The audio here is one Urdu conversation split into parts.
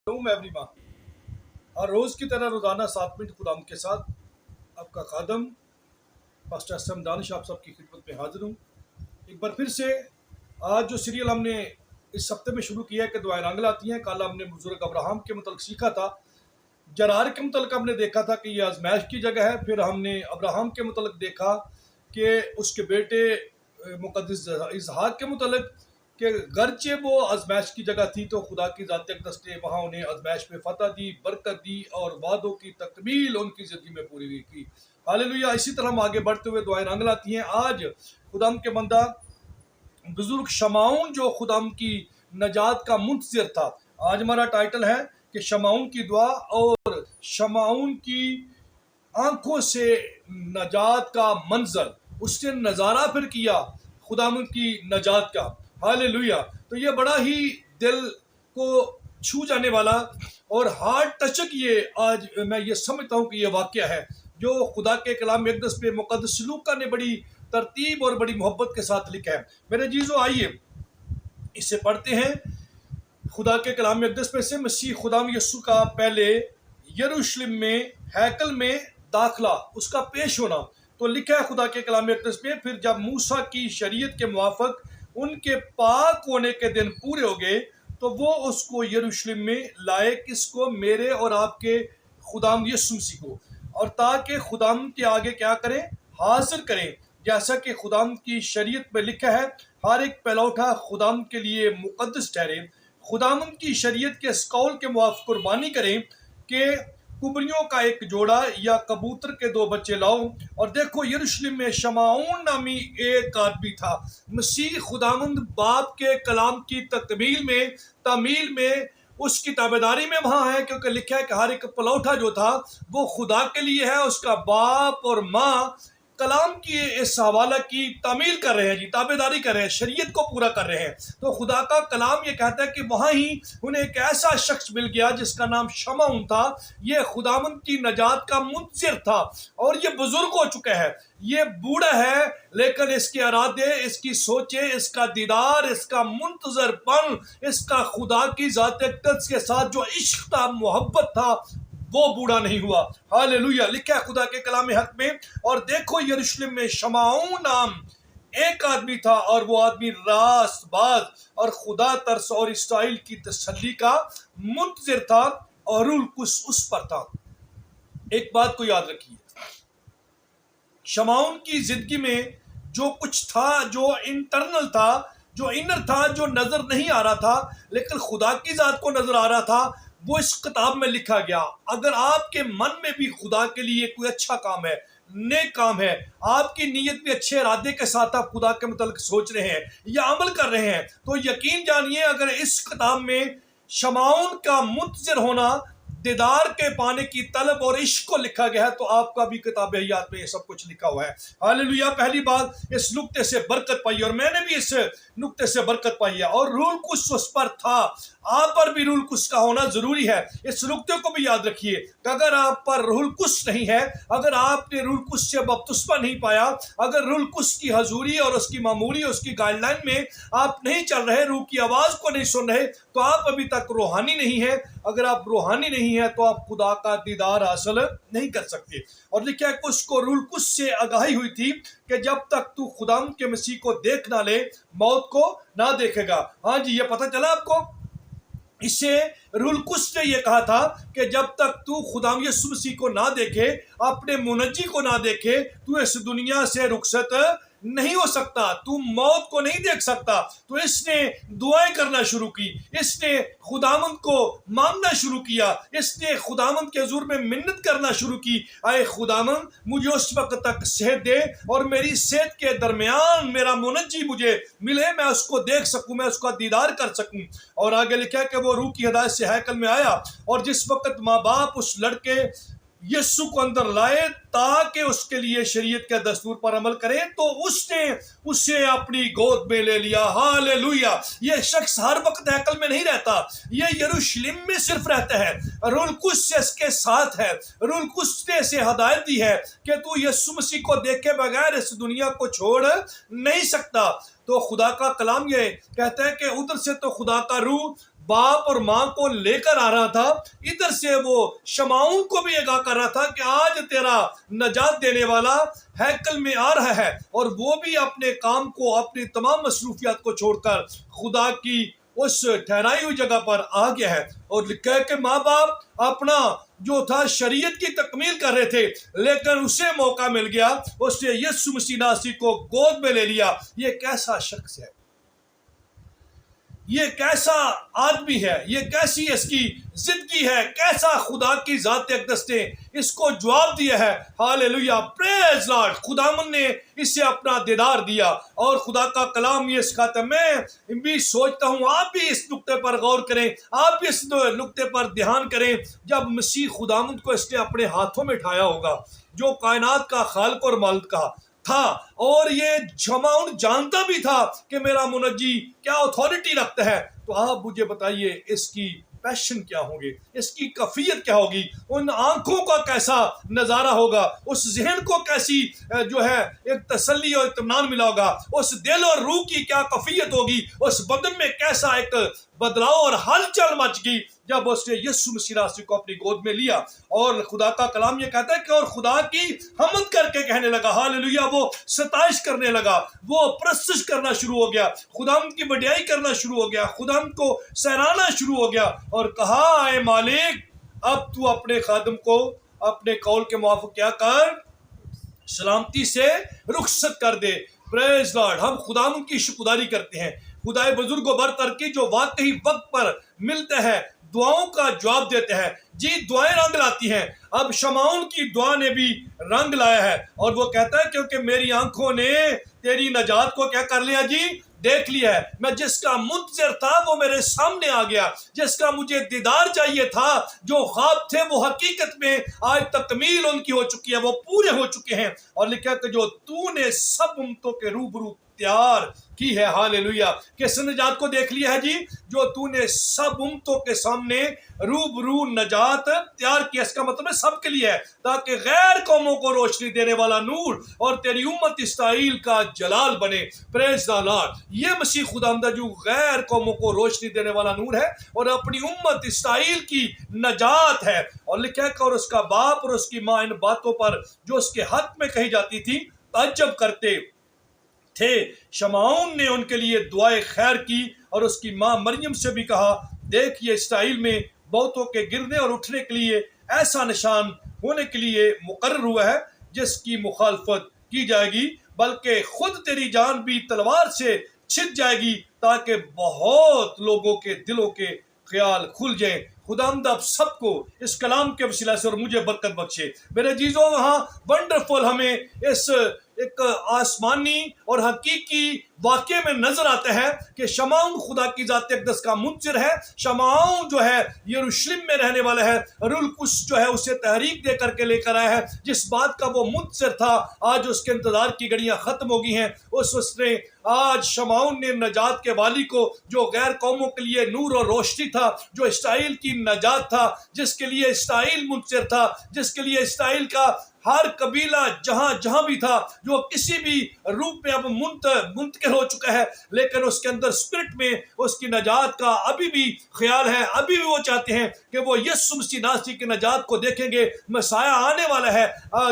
ایوری ون ہر روز کی طرح روزانہ 7 منٹ خدام کے ساتھ آپ کا خادم پاسٹر اسلم دانش آپ سب کی خدمت میں حاضر ہوں۔ ایک بار پھر سے آج جو سیریل ہم نے اس ہفتے میں شروع کیا ہے کہ دعائیں رنگ لاتی ہیں، کل ہم نے بزرگ ابراہم کے متعلق سیکھا تھا، جرار کے متعلق ہم نے دیکھا تھا کہ یہ آزمائش کی جگہ ہے، پھر ہم نے ابراہم کے متعلق دیکھا کہ اس کے بیٹے مقدس اسحاق کے متعلق کہ گرچہ وہ آزمائش کی جگہ تھی تو خدا کی ذات اقدس نے وہاں انہیں آزمائش میں فتح دی، برکت دی اور وعدوں کی تکمیل ان کی زندگی میں پوری ہوئی کی۔ ہاللیلویہ۔ اسی طرح ہم آگے بڑھتے ہوئے دعائیں رنگ لاتی ہیں۔ آج خدام کے بندہ بزرگ شمعون جو خدام کی نجات کا منتظر تھا، آج ہمارا ٹائٹل ہے کہ شمعون کی دعا اور شمعون کی آنکھوں سے نجات کا منظر، اس نے نظارہ پھر کیا خداوند کی نجات کا۔ ہاللیلویہ۔ تو یہ بڑا ہی دل کو چھو جانے والا اور ہارٹ ٹچک یہ آج میں یہ سمجھتا ہوں کہ یہ واقعہ ہے جو خدا کے کلام اقدس پہ مقدس لوکا نے بڑی ترتیب اور بڑی محبت کے ساتھ لکھا ہے۔ میرے عزیزو آئیے اسے پڑھتے ہیں۔ خدا کے کلام اقدس پہ سے مسیح خدام یسوع کا پہلے یروشلم میں ہیکل میں داخلہ، اس کا پیش ہونا، تو لکھا ہے خدا کے کلام اقدس میں، پھر جب موسیٰ کی شریعت کے موافق ان کے پاک ہونے کے دن پورے ہو گئے تو وہ اس کو یروشلم میں لائے، کس کو؟ میرے اور آپ کے خدام یسوع مسیح کو، اور تاکہ خدام کے آگے کیا کریں؟ حاضر کریں، جیسا کہ خدام کی شریعت میں لکھا ہے، ہر ایک پہلوٹا خدام کے لیے مقدس ٹھہرے۔ خدام کی شریعت کے اس قول کے موافق قربانی کریں کہ کبریوں کا ایک جوڑا یا کبوتر کے 2 بچے لاؤ۔ اور دیکھو یروشلم میں شمعون نامی ایک آدمی تھا۔ مسیح خداوند باپ کے کلام کی تعمیل میں اس کی تابعداری میں وہاں ہے، کیونکہ لکھا ہے کہ ہر ایک پلوٹا جو تھا وہ خدا کے لیے ہے، اس کا باپ اور ماں کلام کی اس حوالہ کی تعمیل کر رہے ہیں، تابعداری کر رہے ہیں، شریعت کو پورا کر رہے ہیں۔ تو خدا کا کلام یہ کہتا ہے کہ وہاں ہی انہیں ایک ایسا شخص مل گیا جس کا نام شمعون تھا۔ یہ خداوند کی نجات کا منتظر تھا اور یہ بزرگ ہو چکا ہے، یہ بوڑھا ہے، لیکن اس کے ارادے، اس کی سوچیں، اس کا دیدار، اس کا منتظر پن، اس کا خدا کی ذات اقدس کے ساتھ جو عشق تھا، محبت تھا، وہ بوڑھا نہیں ہوا۔ ہاللیلویہ۔ لکھا ہے خدا کے کلام حق میں، اور دیکھو یروشلم میں شمعون نام ایک آدمی تھا، اور وہ آدمی راست باز اور خدا ترس اور اسرائیل کی تسلی کا منتظر تھا، اور روح القدس اس پر تھا۔ ایک بات کو یاد رکھیے، شمعون کی زندگی میں جو کچھ تھا، جو انٹرنل تھا، جو انر تھا، جو نظر نہیں آ رہا تھا لیکن خدا کی ذات کو نظر آ رہا تھا، وہ اس کتاب میں لکھا گیا۔ اگر آپ کے من میں بھی خدا کے لیے کوئی اچھا کام ہے، نیک کام ہے، آپ کی نیت بھی اچھے ارادے کے ساتھ آپ خدا کے متعلق سوچ رہے ہیں یا عمل کر رہے ہیں، تو یقین جانیے اگر اس کتاب میں شمعون کا منتظر ہونا، دیدار کے پانے کی طلب اور عشق کو لکھا گیا ہے، تو آپ کا بھی کتاب حیات میں یہ سب کچھ لکھا ہوا ہے۔ ہاللیلویہ۔ پہلی بات، اس نقطے سے برکت پائی، اور میں نے بھی اس نقطے سے برکت پائی ہے، اور روح القدس اس پر تھا۔ آپ پر بھی روح القدس کا ہونا ضروری ہے۔ اس نقطے کو بھی یاد رکھیے کہ اگر آپ پر روح القدس نہیں ہے، اگر آپ نے روح القدس سے بپتسمہ نہیں پایا، اگر روح القدس کی حضوری اور اس کی معموری، اس کی گائیڈ لائن میں آپ نہیں چل رہے، روح کی آواز کو نہیں سن رہے، تو آپ ابھی تک روحانی نہیں ہیں۔ اگر آپ روحانی نہیں ہیں تو آپ خدا کا دیدار حاصل نہیں کر سکتے۔ اور لکھا ہے کہ اس کو روح القدس سے آگاہی ہوئی تھی کہ جب تک تو خداوند کے مسیح کو دیکھ نہ لے، موت کو نہ دیکھے گا۔ ہاں جی، یہ پتہ چلا آپ کو؟ اس سے روح القدس نے یہ کہا تھا کہ جب تک تو خداوند یسوع مسیح کو نہ دیکھے، اپنے منجی کو نہ دیکھے، تو اس دنیا سے رخصت نہیں ہو سکتا، تو موت کو نہیں دیکھ سکتا۔ تو اس نے دعائیں کرنا شروع کی، اس نے خداوند کو مانگنا شروع کیا، اس نے خداوند کے حضور میں منت کرنا شروع کی، اے خداوند مجھے اس وقت تک صحت دے اور میری صحت کے درمیان میرا منجی مجھے ملے، میں اس کو دیکھ سکوں، میں اس کا دیدار کر سکوں۔ اور آگے لکھا کہ وہ روح کی ہدایت سے ہیکل میں آیا، اور جس وقت ماں باپ اس لڑکے یسوع کو اندر لائے تاکہ اس کے لیے شریعت کے دستور پر عمل کرے، تو اس نے اسے اپنی گود میں لے لیا۔ ہاللیلویہ۔ یہ شخص ہر وقت ہیکل میں نہیں رہتا، یہ یروشلم میں صرف رہتا ہے، روح القدس اس کے ساتھ ہے، روح القدس نے اسے ہدایت دی ہے کہ تو یسوع مسیح کو دیکھے بغیر اس دنیا کو چھوڑ نہیں سکتا۔ تو خدا کا کلام یہ کہتا ہے کہ ادھر سے تو خدا کا روح باپ اور ماں کو لے کر آ رہا تھا، ادھر سے وہ شمعون کو بھی آگاہ کر رہا تھا کہ آج تیرا نجات دینے والا ہیکل میں آ رہا ہے، اور وہ بھی اپنے کام کو، اپنی تمام مصروفیات کو چھوڑ کر خدا کی اس ٹھہرائی ہوئی جگہ پر آ گیا ہے۔ اور لکھا ہے کہ ماں باپ اپنا جو تھا شریعت کی تکمیل کر رہے تھے، لیکن اسے موقع مل گیا، اس نے یسوع مسیح ناصری کو گود میں لے لیا۔ یہ کیسا شخص ہے، یہ کیسا آدمی ہے، یہ کیسی اس کی زندگی ہے، کیسا خدا کی ذات اقدس نے اس کو جواب دیا ہے۔ ہاللیلویہ، پریز لارڈ، خداوند نے اسے اپنا دیدار دیا، اور خدا کا کلام یہ سکھاتا ہے۔ میں بھی سوچتا ہوں آپ بھی اس نقطے پر غور کریں، آپ بھی اس نقطے پر دھیان کریں۔ جب مسیح خداوند کو اس نے اپنے ہاتھوں میں اٹھایا ہوگا، جو کائنات کا خالق اور مالک تھا، اور یہ شمعون جانتا بھی تھا کہ میرا منجی کیا اتھارٹی رکھتا ہے، تو آپ مجھے بتائیے اس کی پیشن کیا ہوگی، اس کی کیفیت کیا ہوگی، ان آنکھوں کا کیسا نظارہ ہوگا، اس ذہن کو کیسی جو ہے ایک تسلی اور اطمینان ملا ہوگا، اس دل اور روح کی کیا کیفیت ہوگی، اس بدن میں کیسا ایک بدلاؤ اور ہلچل مچ گئی جب اس نے یسوع مسیح ناصری کو اپنی گود میں لیا۔ اور خدا کا کلام یہ کہتا ہے کہ اور خدا کی حمد کر کے کہنے لگا، ہاللیلویہ، وہ ستائش کرنے لگا، وہ پرستش کرنا شروع ہو گیا، خداوند کی بڑائی کرنا شروع ہو گیا، خداوند کو سراہنا شروع ہو گیا، اور کہا اے مالک، اب تو اپنے خادم کو اپنے قول کے موافق کیا کر، سلامتی سے رخصت کر دے۔ پریز لارڈ، ہم خداوند کی شکرداری کرتے ہیں، خدائے بزرگ و برتر کی جو واقعی وقت پر ملتا ہے، دعاؤں کا جواب دیتے ہیں۔ جی، دعائیں رنگ لاتی ہیں، اب شمعون کی دعا نے بھی رنگ لایا ہے، اور وہ کہتا ہے کیونکہ میری آنکھوں نے تیری نجات کو کیا کر لیا جی، دیکھ لیا ہے، میں جس کا منتظر تھا وہ میرے سامنے آ گیا، جس کا مجھے دیدار چاہیے تھا، جو خواب تھے وہ حقیقت میں آج تکمیل ان کی ہو چکی ہے، وہ پورے ہو چکے ہیں۔ اور لکھا کہ جو تو نے سب امتوں کے روبرو تیار کی ہے، ہاللیلویہ، کس نجات کو دیکھ لیا ہے جی، جو تو نے سب امتوں کے سامنے روبرو نجات تیار کیا۔ اس کا مطلب ہے سب کے لیے ہے، تاکہ غیر قوموں کو روشنی دینے والا نور اور تیری امت اسرائیل کا جلال بنے۔ پریز دی لارڈ، یہ مسیح خداوند جو غیر قوموں کو روشنی دینے والا نور ہے اور اپنی امت اسرائیل کی نجات ہے۔ اور لکھا ہے کہ اور اس کا باپ اور اس کی ماں ان باتوں پر جو اس کے حق میں کہی جاتی تھی تعجب کرتے تھے۔ شمعون نے ان کے لیے دعائے خیر کی، اور اس کی ماں مریم سے بھی کہا، دیکھ یہ اسرائیل میں بہتوں کے گرنے اور اٹھنے کے لیے ایسا نشان ہونے کے لیے مقرر ہوا ہے جس کی مخالفت کی جائے گی، بلکہ خود تیری جان بھی تلوار سے چھن جائے گی، تاکہ بہت لوگوں کے دلوں کے خیال کھل جائیں۔ خداوند آپ سب کو اس کلام کے وسیلہ سے اور مجھے برکت بخشے۔ میرے عزیزوں، وہاں ونڈرفل ہمیں اس ایک آسمانی اور حقیقی واقعے میں نظر آتا ہے کہ شمعون خدا کی ذات اقدس کا منتظر ہے۔ شمعون جو ہے یروشلم میں رہنے والا ہے، روح القدس جو ہے اسے تحریک دے کر کے لے کر آیا ہے، جس بات کا وہ منتظر تھا آج اس کے انتظار کی گھڑیاں ختم ہو گئی ہیں۔ اس نے آج شمعون نے نجات کے والی کو، جو غیر قوموں کے لیے نور اور روشنی تھا، جو اسرائیل کی نجات تھا، جس کے لیے اسرائیل منتظر تھا، جس کے لیے اسرائیل کا ہر قبیلہ جہاں جہاں بھی تھا، جو کسی بھی روپ میں اب منتقل ہو چکا ہے، لیکن اس کے اندر اسپرٹ میں اس کی نجات کا ابھی بھی خیال ہے، ابھی بھی وہ چاہتے ہیں کہ وہ یسوع مسیح ناصری کی نجات کو دیکھیں گے۔ مسیح آنے والا ہے،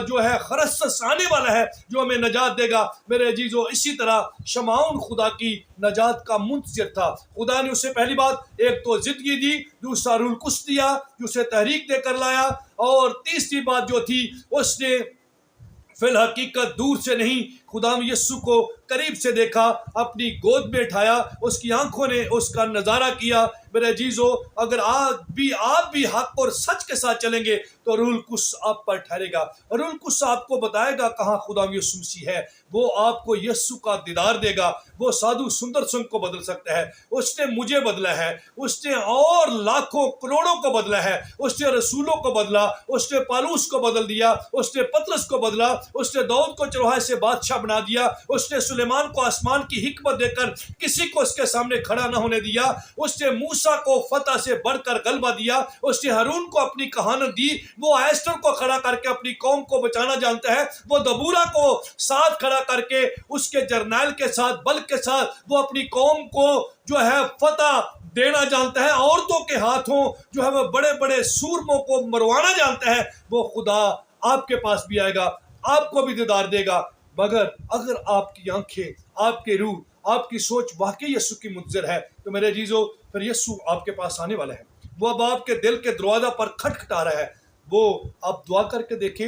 جو ہے خرسس آنے والا ہے، جو ہمیں نجات دے گا۔ میرے عزیزو، اسی طرح شمعون خدا کی نجات کا منتظر تھا۔ خدا نے اسے پہلی بات ایک تو زندگی دی، دوسرا روح القدس دیا جو اسے تحریک دے کر لایا، اور تیسری بات جو تھی، اس نے فی الحقیقت دور سے نہیں، خدا یسوع کو قریب سے دیکھا، اپنی گود میں اٹھایا، اس کی آنکھوں نے اس کا نظارہ کیا۔ میرے عزیزو، اگر آپ بھی حق اور سچ کے ساتھ چلیں گے تو روح القدس آپ پر ٹھہرے گا، روح القدس آپ کو بتائے گا کہاں خدا یسوع مسیح ہے، وہ آپ کو یسوع کا دیدار دے گا۔ وہ سادھو سندر سنگھ کو بدل سکتا ہے، اس نے مجھے بدلا ہے، اس نے اور لاکھوں کروڑوں کو بدلا ہے، اس نے رسولوں کو بدلا، اس نے پالوس کو بدل دیا، اس نے پطرس کو بدلا، اس نے داؤد کو چرواہے سے بادشاہ بنا دیا. اس نے سلیمان کو آسمان کی حکمت دے کر کسی کو اس کے سامنے کھڑا نہ ہونے دیا. اس نے موسیٰ کو فتح سے بڑھ کر غلبہ دیا. اس نے ہارون کو اپنی کہانت دی. وہ ایسٹر کو کھڑا کر کے اپنی قوم کو بچانا جانتا ہے. وہ دبورہ کو ساتھ کھڑا کر کے اس کے جرنیل کے ساتھ بل کے ساتھ وہ اپنی قوم کو جو ہے فتح دینا جانتا ہے. عورتوں کے ہاتھوں جو ہے وہ بڑے بڑے سورموں کو مروانا جانتا ہے. وہ خدا آپ کے پاس بھی آئے گا, آپ کو بھی دیدار دے گا, مگر اگر آپ کی آنکھیں, آپ کے روح, آپ کی سوچ واقعی یسوع کی منتظر ہے تو میرے عزیزو پھر یسوع آپ کے پاس آنے والا ہے. وہ اب آپ کے دل کے دروازہ پر کھٹکھٹا رہا ہے. وہ آپ دعا کر کے دیکھیں,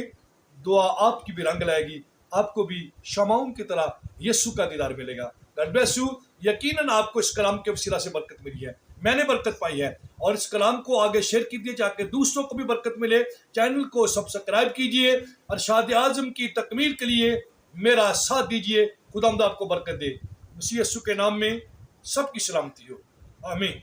دعا آپ کی بھی رنگ لائے گی, آپ کو بھی شمعون کی طرح یسوع کا دیدار ملے گا. God bless you. یقیناً آپ کو اس کلام کے وسیلہ سے برکت ملی ہے, میں نے برکت پائی ہے, اور اس کلام کو آگے شیئر کیجیے تاکہ دوسروں کو بھی برکت ملے. چینل کو سبسکرائب کیجیے. ارشاد اعظم کی تکمیل کے لیے میرا ساتھ دیجیے. خداوند آپ کو برکت دے. مسیح یسوع کے نام میں سب کی سلامتی ہو. آمین.